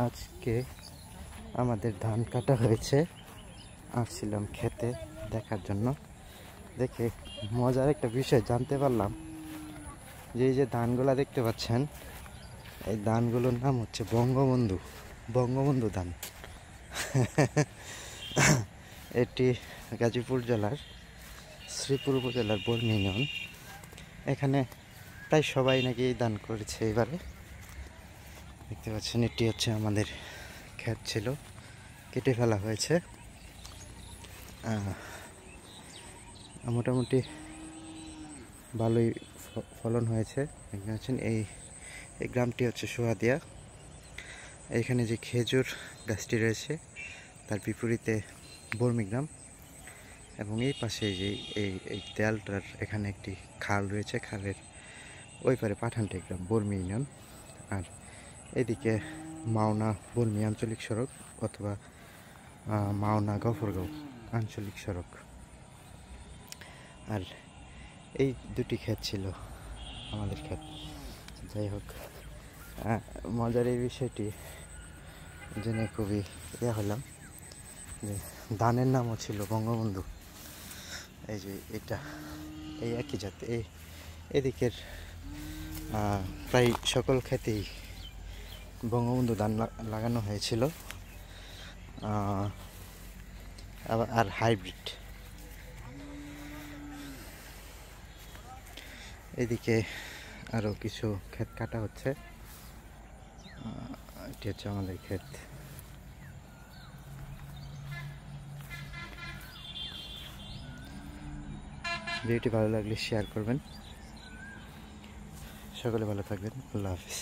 আজকে আমাদের ধান কাটা হয়েছে, আসছিলাম খেতে দেখার জন্য। দেখে মজার একটা বিষয় জানতে পারলাম যে এই যে ধানগুলা দেখতে পাচ্ছেন, এই ধানগুলোর নাম হচ্ছে বঙ্গবন্ধু বঙ্গবন্ধু ধান। এটি গাজীপুর জেলার শ্রীপুর উপজেলার বর্মি ইউনিয়ন। এখানে প্রায় সবাই নাকি ধান করেছে এবারে। দেখতে পাচ্ছেন এটি হচ্ছে আমাদের ক্ষেত ছিল, কেটে ফেলা হয়েছে। মোটামুটি ভালোই ফলন হয়েছে। দেখতে পাচ্ছেন এই গ্রামটি হচ্ছে সোহাদিয়া। এখানে যে খেজুর গাছটি রয়েছে তার বিপরীতে বর্মি গ্রাম, এবং এই পাশে যে এই দেয়ালটার এখানে একটি খাল রয়েছে, খালের ওই পারে পাঠানটেক গ্রাম বর্মি ইউনিয়ন। আর এদিকে মাওনা বর্মি আঞ্চলিক সড়ক অথবা মাওনা গফরগাঁও আঞ্চলিক সড়ক। আর এই দুটি ক্ষেত ছিল আমাদের ক্ষেত। যাই হোক, মজার এই বিষয়টি জেনে খুবই হলাম যে ধানের নামও ছিল বঙ্গবন্ধু। এই যে এটা এই একই জাত। এদিকের প্রায় সকল ক্ষেতেই বঙ্গবন্ধু ধান লাগানো হয়েছিল, আর হাইব্রিড। এদিকে আরও কিছু ক্ষেত কাটা হচ্ছে। এটি হচ্ছে আমাদের ক্ষেত। ভিডিওটি ভালো লাগলে শেয়ার করবেন। সকলে ভালো থাকবেন। আল্লাহ হাফিজ।